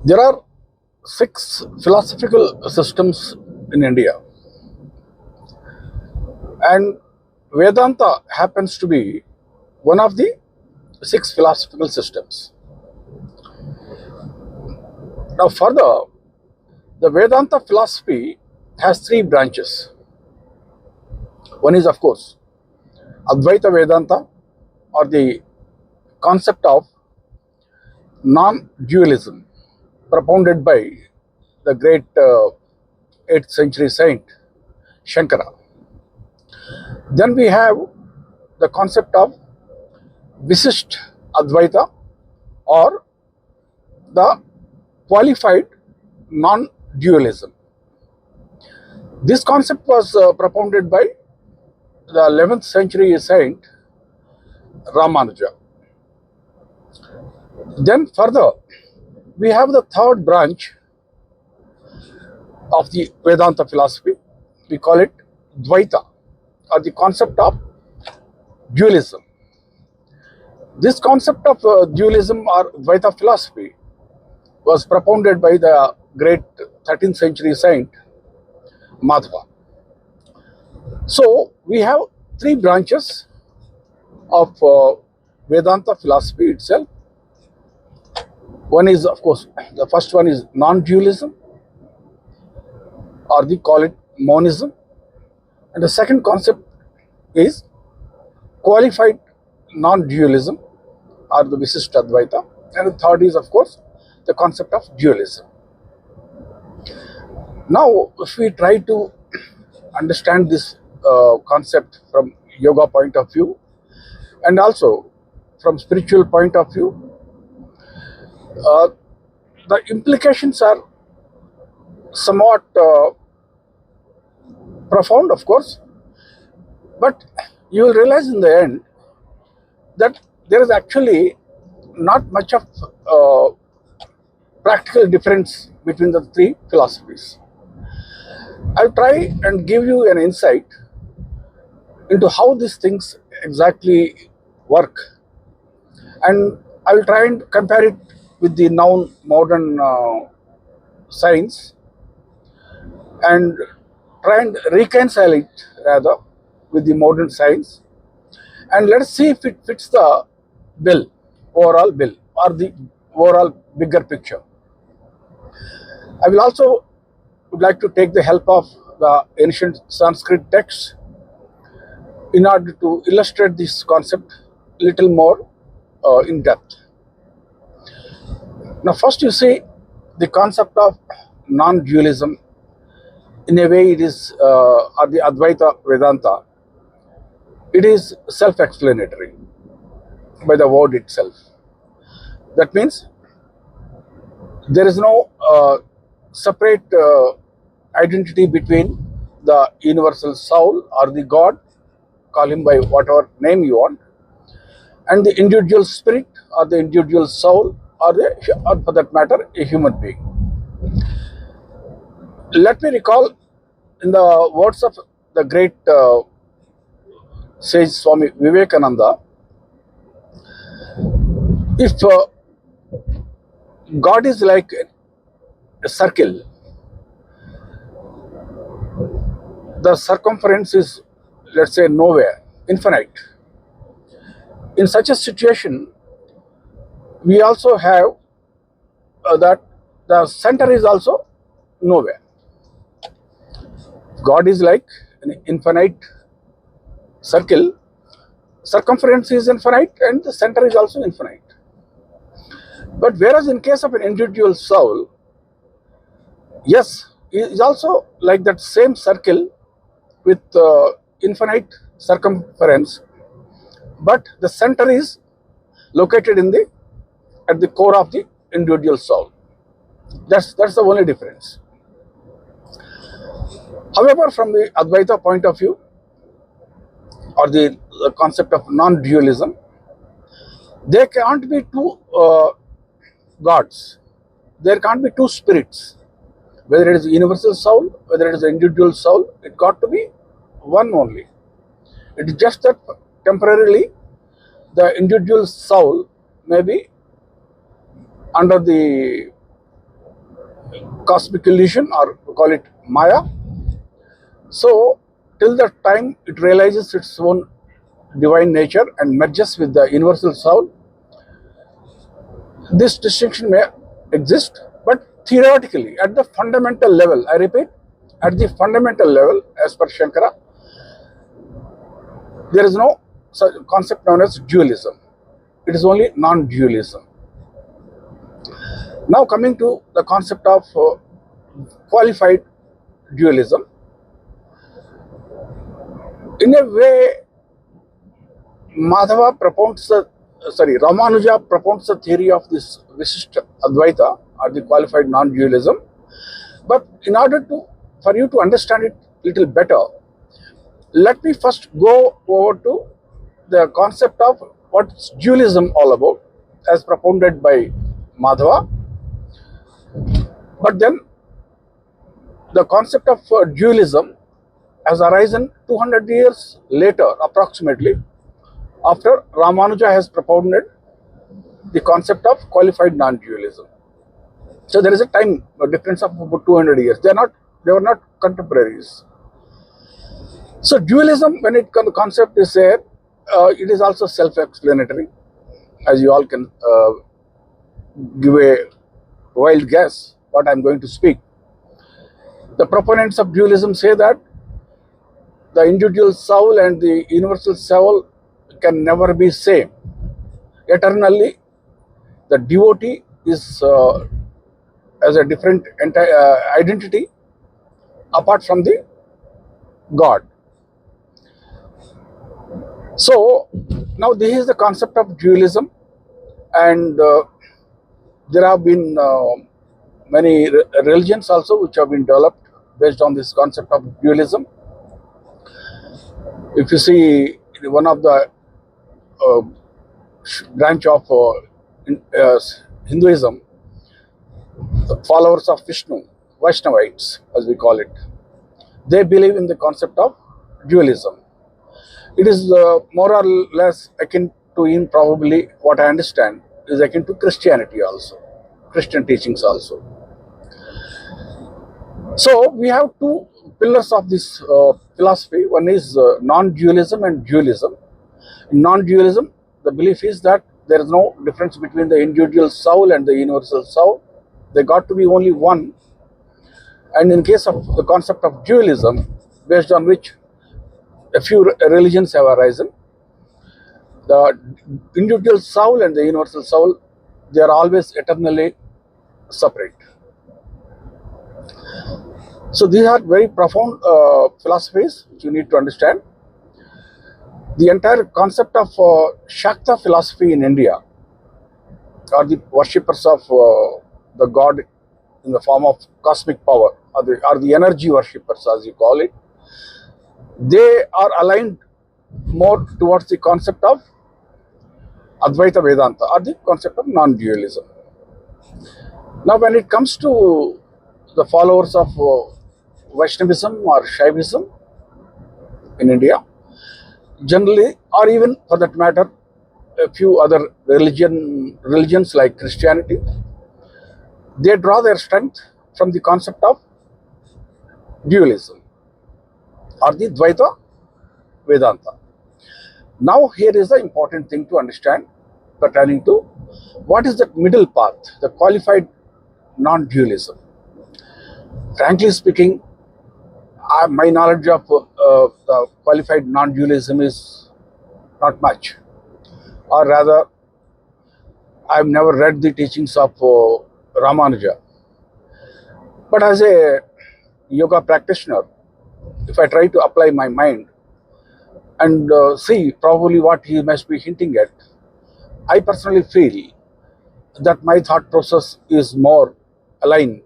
There are 6 philosophical systems in India, and Vedanta happens to be one of the 6 philosophical systems. Now, further, the Vedanta philosophy has 3 branches. One is, of course, Advaita Vedanta, or the concept of non-dualism, propounded by the great 8th century saint Shankara. Then we have the concept of Visisht Advaita, or the qualified non-dualism. This concept was propounded by the 11th century saint Ramanuja. Then further, we have the 3rd branch of the Vedanta philosophy. We call it Dvaita, or the concept of dualism. This concept of dualism or Dvaita philosophy was propounded by the great 13th century saint Madhava. So we have 3 branches of Vedanta philosophy itself. One is, of course, the first one is non-dualism, or we call it monism. And the second concept is qualified non-dualism, or the Visisht Advaita. And the third is, of course, the concept of dualism. Now, if we try to understand this concept from yoga point of view, and also from spiritual point of view, the implications are somewhat profound, of course, but you will realize in the end that there is actually not much of practical difference between the 3 philosophies. I'll try and give you an insight into how these things exactly work, and I will try and compare it with the now modern science, and try and reconcile it rather with the modern science, and let's see if it fits the overall bill, or the overall bigger picture. I will also would like to take the help of the ancient Sanskrit texts in order to illustrate this concept a little more in depth. Now, first you see the concept of non-dualism. In a way, it is, or the Advaita Vedanta, it is self-explanatory by the word itself. That means there is no separate identity between the universal soul or the God, call him by whatever name you want, and the individual spirit or the individual soul, or for that matter, a human being. Let me recall in the words of the great sage Swami Vivekananda, if God is like a circle, the circumference is, let's say, nowhere, infinite. In such a situation, we also have that the center is also nowhere. God is like an infinite circle, circumference is infinite, and the center is also infinite. But whereas in case of an individual soul, yes, it is also like that same circle with infinite circumference, but the center is located at the core of the individual soul. That's the only difference. However, from the Advaita point of view, or the concept of non-dualism, there can't be 2 gods. There can't be 2 spirits. Whether it is a universal soul, whether it is an individual soul, it got to be one only. It is just that temporarily the individual soul may be under the cosmic illusion, or we call it Maya. So till the time it realizes its own divine nature and merges with the universal soul, this distinction may exist, but theoretically, at the fundamental level, I repeat, at the fundamental level, as per Shankara, there is no such concept known as dualism. It is only non-dualism. Now coming to the concept of qualified dualism, in a way, Ramanuja propounds the theory of this Visishta Advaita, or the qualified non-dualism. But in order for you to understand it a little better, let me first go over to the concept of what's dualism all about, as propounded by Madhava. But then the concept of dualism has arisen 200 years later, approximately, after Ramanuja has propounded the concept of qualified non-dualism. So there is a time difference of about 200 years. They were not contemporaries. So dualism, when the concept is there, it is also self-explanatory, as you all can give a wild guess what I am going to speak. The proponents of dualism say that the individual soul and the universal soul can never be same. Eternally, the devotee is as a different identity apart from the God. So now this is the concept of dualism, and there have been many religions also which have been developed based on this concept of dualism. If you see one of the branch of Hinduism, the followers of Vishnu, Vaishnavites as we call it, they believe in the concept of dualism. It is more or less akin to, in probably what I understand, is akin to Christianity also, Christian teachings also. So we have two pillars of this philosophy. One is non-dualism and dualism. In non-dualism, the belief is that there is no difference between the individual soul and the universal soul. They got to be only one. And in case of the concept of dualism, based on which a few religions have arisen, the individual soul and the universal soul, they are always eternally separate. So these are very profound philosophies which you need to understand. The entire concept of Shakta philosophy in India, or the worshippers of the God in the form of cosmic power, or the energy worshippers as you call it, they are aligned more towards the concept of Advaita Vedanta, or the concept of non-dualism. Now when it comes to the followers of Vaishnavism or Shaivism in India, generally, or even for that matter, a few other religions like Christianity, they draw their strength from the concept of dualism or the Dvaita Vedanta. Now here is the important thing to understand pertaining to what is the middle path, the qualified non-dualism. Frankly speaking, my knowledge of the qualified non-dualism is not much, or rather, I have never read the teachings of Ramanuja. But as a yoga practitioner, if I try to apply my mind and see probably what he must be hinting at, I personally feel that my thought process is more aligned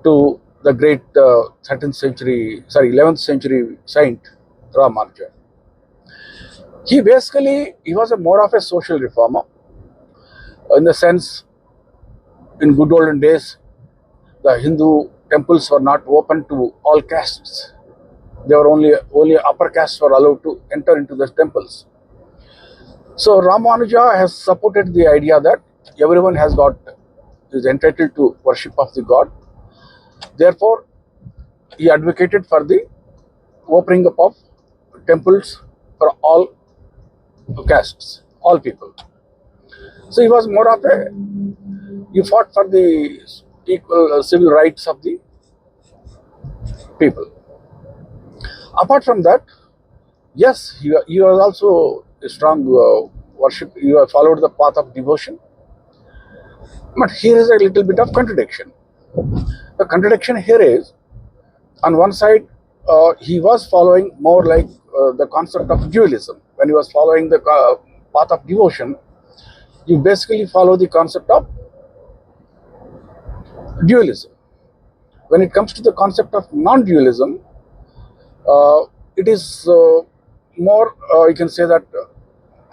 to the great 11th century saint Ramanuja. He was more of a social reformer, in the sense, in good olden days, the Hindu temples were not open to all castes. They were only upper castes were allowed to enter into the temples. So Ramanuja has supported the idea that everyone is entitled to worship of the God, Therefore, he advocated for the opening up of temples for all castes, all people. So he was more of a, he fought for the equal civil rights of the people. Apart from that, yes, he was also a strong worship, he followed the path of devotion. But here is a little bit of contradiction. The contradiction here is, on one side, he was following more like the concept of dualism. When he was following the path of devotion, you basically follow the concept of dualism. When it comes to the concept of non-dualism, it is more, you can say that,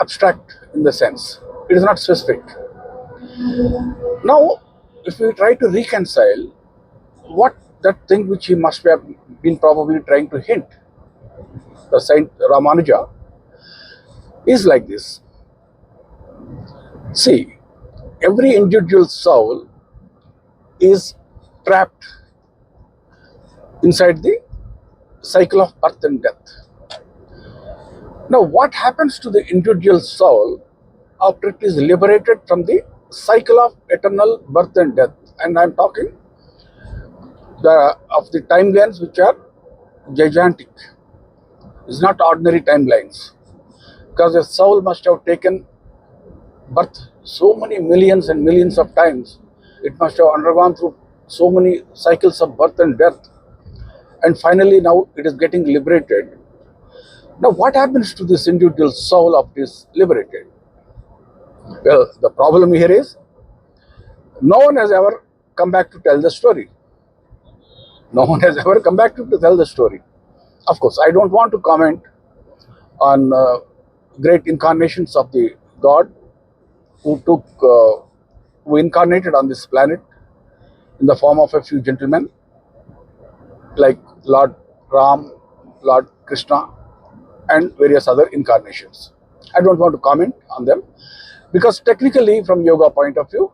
abstract in the sense. It is not specific. Now, if we try to reconcile what that thing which he must have been probably trying to hint, the Saint Ramanuja, is like this. See, every individual soul is trapped inside the cycle of birth and death. Now, what happens to the individual soul after it is liberated from the cycle of eternal birth and death? And I am talking of the timelines which are gigantic. It's not ordinary timelines, because the soul must have taken birth so many millions and millions of times. It must have undergone through so many cycles of birth and death, and finally now it is getting liberated. Now, what happens to this individual soul after it is liberated? Well, the problem here is, no one has ever come back to tell the story. No one has ever come back to tell the story. Of course, I don't want to comment on great incarnations of the God who incarnated on this planet in the form of a few gentlemen like Lord Ram, Lord Krishna, and various other incarnations. I don't want to comment on them, because technically, from yoga point of view,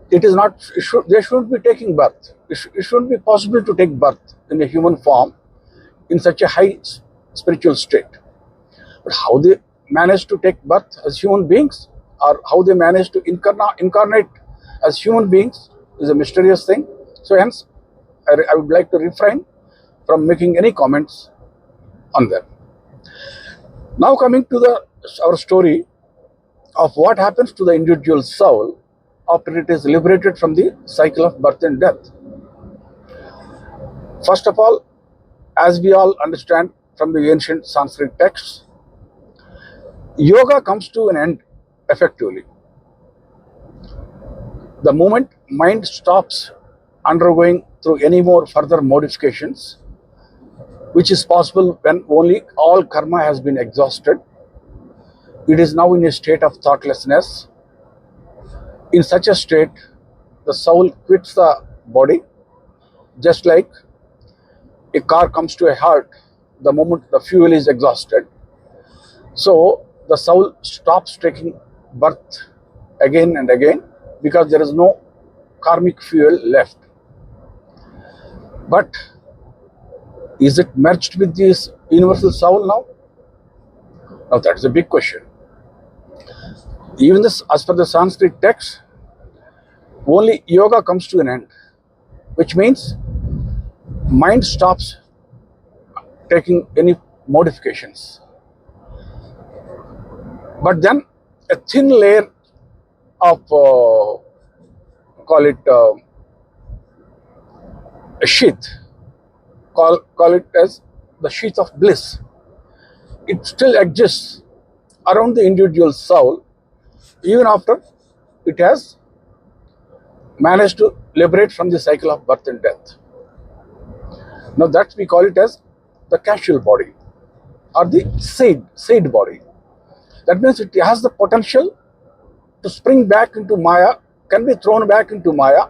it is not, they shouldn't be taking birth. It shouldn't be possible to take birth in a human form in such a high spiritual state. But how they manage to take birth as human beings, or how they manage to incarnate as human beings, is a mysterious thing. So hence, I would like to refrain from making any comments on them. Now, coming to our story of what happens to the individual soul after it is liberated from the cycle of birth and death. First of all, as we all understand from the ancient Sanskrit texts, yoga comes to an end effectively. The moment mind stops undergoing through any more further modifications, which is possible when only all karma has been exhausted, it is now in a state of thoughtlessness. In such a state, the soul quits the body, just like a car comes to a halt the moment the fuel is exhausted. So the soul stops taking birth again and again, because there is no karmic fuel left. But is it merged with this universal soul now? Now that is a big question. Even this, as per the Sanskrit text, only yoga comes to an end, which means mind stops taking any modifications. But then a thin layer of, call it a sheath, call it as the sheath of bliss, it still exists around the individual soul, even after it has managed to liberate from the cycle of birth and death. Now that we call it as the casual body, or the seed body. That means it has the potential to spring back into Maya, can be thrown back into Maya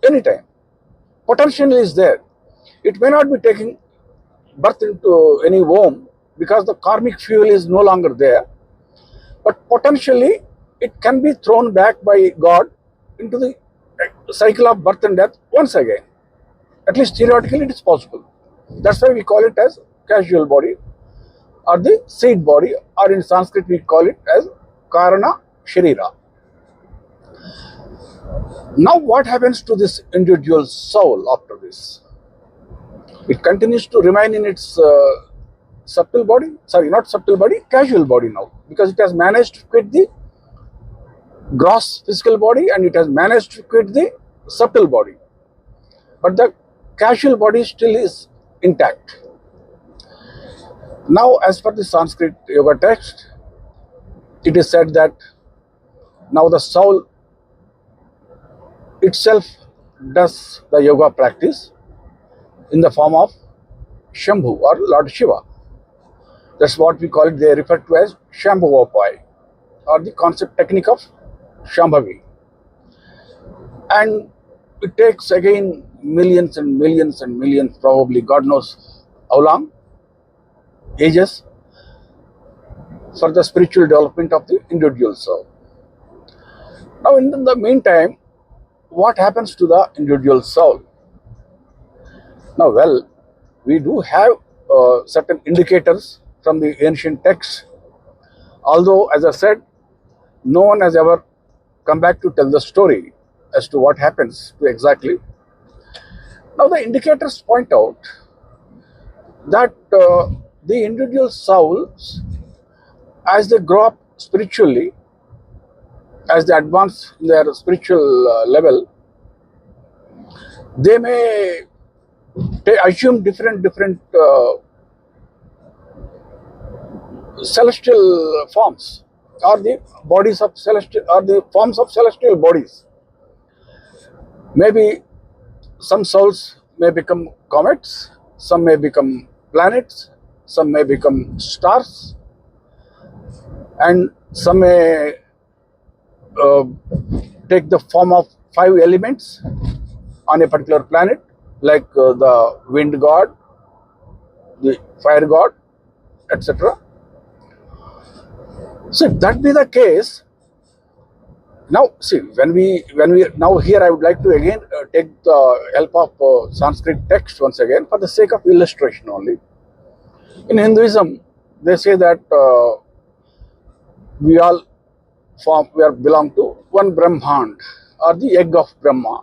anytime. Potential is there. It may not be taking birth into any womb, because the karmic fuel is no longer there, but potentially it can be thrown back by God into the cycle of birth and death once again. At least theoretically it is possible. That's why we call it as casual body or the seed body, or in Sanskrit we call it as Karana Sharira. Now what happens to this individual soul after this? It continues to remain in its subtle body, sorry, not subtle body, casual body now, because it has managed to quit the gross physical body and it has managed to quit the subtle body. But the casual body still is intact. Now, as per the Sanskrit yoga text, it is said that now the soul itself does the yoga practice in the form of Shambhu or Lord Shiva. That's what we call it, they refer to as Shambhavopai, or the concept technique of Shambhavi. And it takes again millions and millions and millions, probably God knows how long, ages, for the spiritual development of the individual soul. Now, in the meantime, what happens to the individual soul? Now, well, we do have certain indicators from the ancient texts, although, as I said, no one has ever come back to tell the story as to what happens to exactly. Now, the indicators point out that the individual souls, as they grow up spiritually, as they advance in their spiritual level, they may assume different celestial forms, or the bodies of celestial, or the forms of celestial bodies. Maybe some souls may become comets, some may become planets, some may become stars, and some may take the form of 5 elements on a particular planet, like the wind god, the fire god, etc. So if that be the case, now see, when we now here I would like to again take the help of Sanskrit text once again for the sake of illustration only. In Hinduism, they say that we belong to one Brahmand, or the egg of Brahma,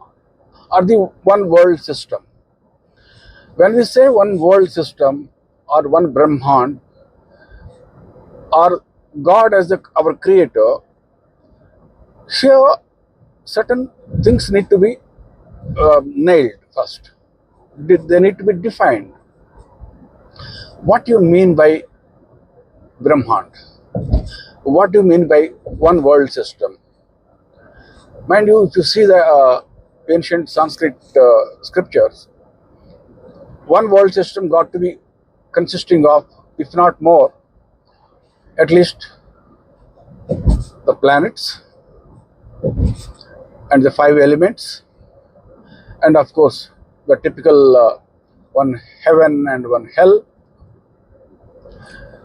or the one world system. When we say one world system or one Brahmand or God as our creator, here certain things need to be nailed first. They need to be defined. What do you mean by Brahmand? What do you mean by one world system? Mind you, if you see the ancient Sanskrit scriptures, one world system got to be consisting of, if not more, at least the planets and the 5 elements, and of course the typical one heaven and one hell,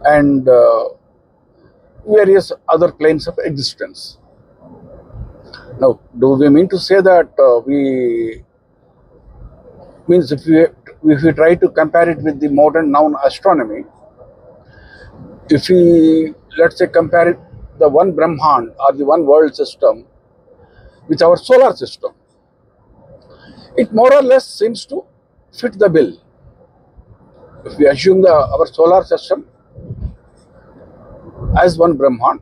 and various other planes of existence. Now, do we mean to say that if we try to compare it with the modern known astronomy, if we, let's say, compare it, the one Brahmand or the one world system with our solar system, it more or less seems to fit the bill. If we assume our solar system as one Brahmand,